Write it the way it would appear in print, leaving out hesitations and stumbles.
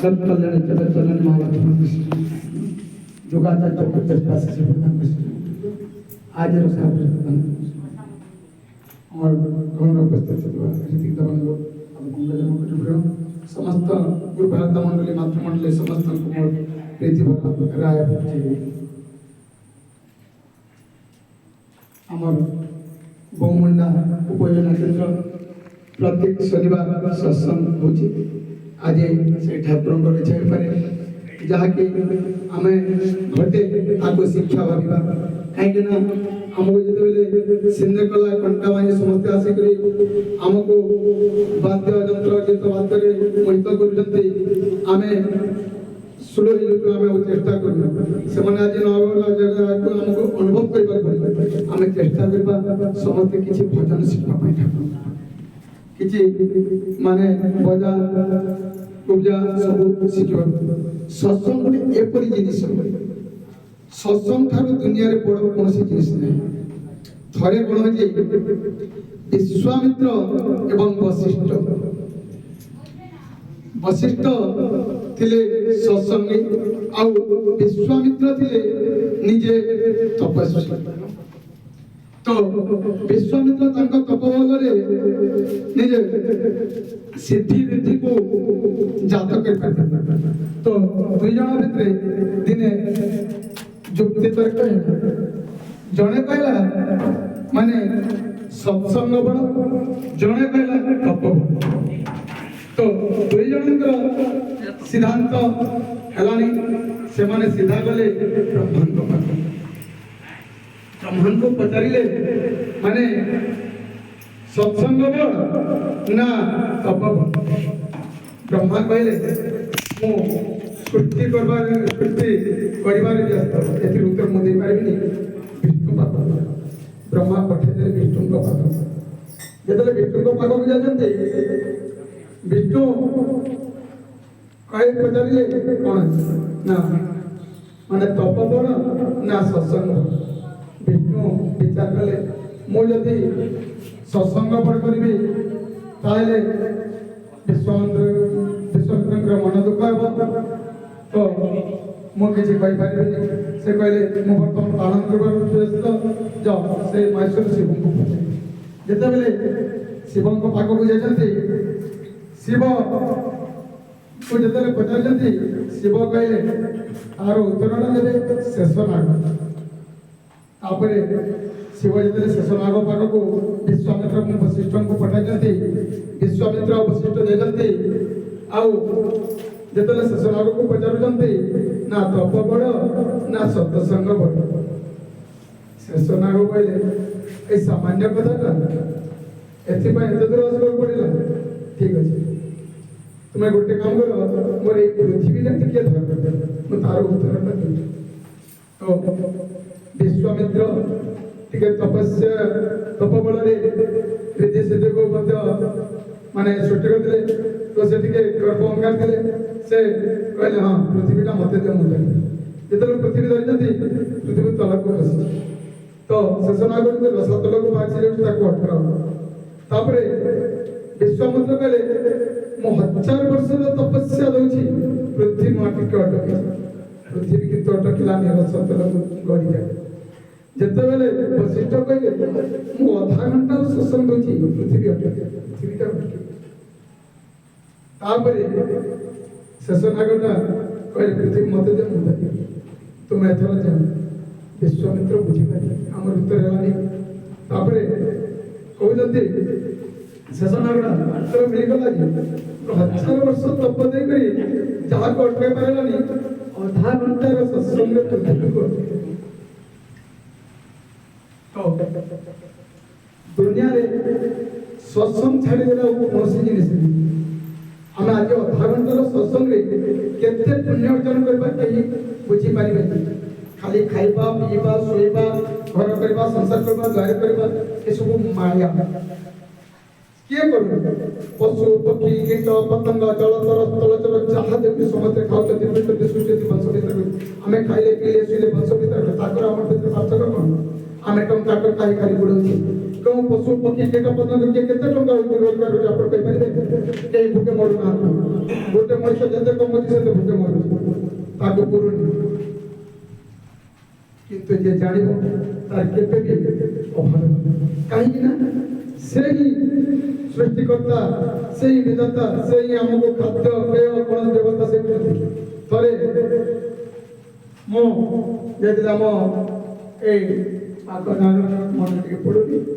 जगत कल्याण जगत कल्याण महाराज जोगाचा चौकट पास से प्रदान कर आज और गौरव उपस्थित ऋतिक दबंग समस्त गुरु भारत मंडली मातृमंडली समस्त मोर प्रीति राय आमर बहुमुंडा उपयोजना केंद्र प्रत्येक शनिवार सत्संग होची आज से ठाकुर पारे जहाँकि आम घटे आगे शिक्षा भाविबा कहीं आमको जो सिंधे कला कंटा बाई समस्ते आसिक आमको वाद्य यंत्र गीत वाद्य मोहित कर सुलो आम चेष्टा कर आज जगह आमको अनुभव कर आम चेष्टा करवा समस्ते किसी भजन शिखा किसी माने बजा पूजा सब शिखा सत्संग गोटे एपरी जिनिस सत्संग ठार दुनिया रे बड़ कौन जिनिस नहीं थरे कौन हो विश्वामित्र एवं वशिष्ठ थिले सत्संगी आउ विश्वामित्र थिले निजे तपस्वी तो विश्वामित्र तांका तपोबल रे निजे सिद्धि रिद्धि को जात कर तो दुई जन भितर दिने जुक्ति तर्क जने कहला माने सत्संग बड़ जने कहला तप तो दुई जनकर सिद्धांत हेलानी से माने सीधा गले ब्रह्मांड को पचारिले माने सत्संग बड़ ना तप ब्रह्मा कहले मु सृष्टि करबार व्यस्त एथि उत्तर मु दे पारिबिनी विष्णु पाख ब्रह्मा पठे दे विष्णु को पाख जेतले विष्णु को पाख को जाजंते विष्णु कहे पचारिले कोन ना माने तप बड़ ना सत्संग विष्णु विचार कले मु जदि सत्संग बड़ करिबी ताले विश्वामित्र मन दुख हे तो मु किसी कही पारि से कहले मु बर्तमान पालन करबार व्यस्त जाओ से महेश्वर शिव को पूछे जेते बेले शिव को पाक को जाते शिव को जेते पचारते शिव कहले आर उत्तर देवे शेष नाग तापरे शिव जेते शेष नाग पाक को विश्वामित्र वशिष्ठ को पठाई विश्वामित्र वशिष्ठ देते आउ जेतले शेष नाग को पचारुचंती ना तप बड़ ना सत्संग बड़ शेष नाग कहले ए सामान्य कथा एथि एत दूर आसवा पड़ा ठीक अच्छे तुम्हें गोटे काम कर मोर ये पृथ्वी टिके धर मु तार उत्तर तो विश्वामित्र टिके तपस्या तप बल रिद्धि सिद्धि को माने सृष्टि करते तो से टिके गर्भ अंगार थे से कहले हाँ पृथ्वीटा मत दे मुझे जितने पृथ्वी धरी पृथ्वी तल को खसी तो शेष नाग रसा तल को बाछी अटकाओ तापरे विश्वामित्र कहले मु 1000 वर्ष तपस्या दउछि पृथ्वी माटी के अटके पृथ्वी की तो अटकिला नि रसा तल को गड़ी जाए जेते बेले वशिष्ठ कहले मु आधा घंटा सत्संग दउछि पृथ्वी अटके पृथ्वी का अटके तापरे शेष नागटा कहले पृथ्वी मत दे मुझे तुम एथर जा विश्वामित्र बुझी पारि हमर उत्तर हेलानी तापरे कहते शेष नागटा उत्तर मिल गला जी 1000 वर्ष तप दे करी जहा को अटके पारलानी आधा घंटा रो सत्संग पृथ्वी को तो दुनिया रे सत्संग छाड़ी देला कोसी जिनिस हम आज आधा घंटा सत्संग केते पुण्य अर्जन करबा कहीं बुझी पारिबे खाली खाइबा पीबा सोइबा घर करबा संसार करबा द्वार करबा ए सब माया किए करू पशु पक्षी कीट पतंग जलचर स्थलचर जहाँ देखि समस्ते खाउछथि पृथ्वी सृष्टि वंश विस्तार हमें खाइले पीले सुइले वंश विस्तार ताकर हमर भीतर पार्थक्य कोन ଆମେ ଟଙ୍କା ଟଙ୍କା ହେଇ ଖାଲି ବୁଡ଼ଉଛୁ କେଉଁ ପଶୁ ପକ୍ଷୀ କୀଟ ପତଙ୍ଗ କିଏ କେତେ ଟଙ୍କା ହଉଛି ରୋଜଗାର ହେଉଛି ଆପଣ କହିପାରିବେ କେହି ଭୋକେ ମରୁନାହାନ୍ତି ଗୋଟେ ମଣିଷ ଯେତେ କମଉଛି ସେତେ ଭୋକେ ମରୁଛି ତାକୁ ପୁରୁନି କିନ୍ତୁ ଯିଏ ଜାଣିବ ତାର କେବେ ବି ଅଭାବ କାହିଁକି ନା ସେହି ସୃଷ୍ଟିକର୍ତ୍ତା ସେହି ବିଧାତା ସେହି ଆମକୁ ଖାଦ୍ୟ ପେୟ କୌଣସି ବ୍ୟବସ୍ଥା ସେ କରୁଛନ୍ତି ଥରେ ମୁଁ ଯାଇଥିଲି ଆମ ଏଇ ପାଖ ଗାଁର ମନେ ଟିକେ ପଡ଼ୁନି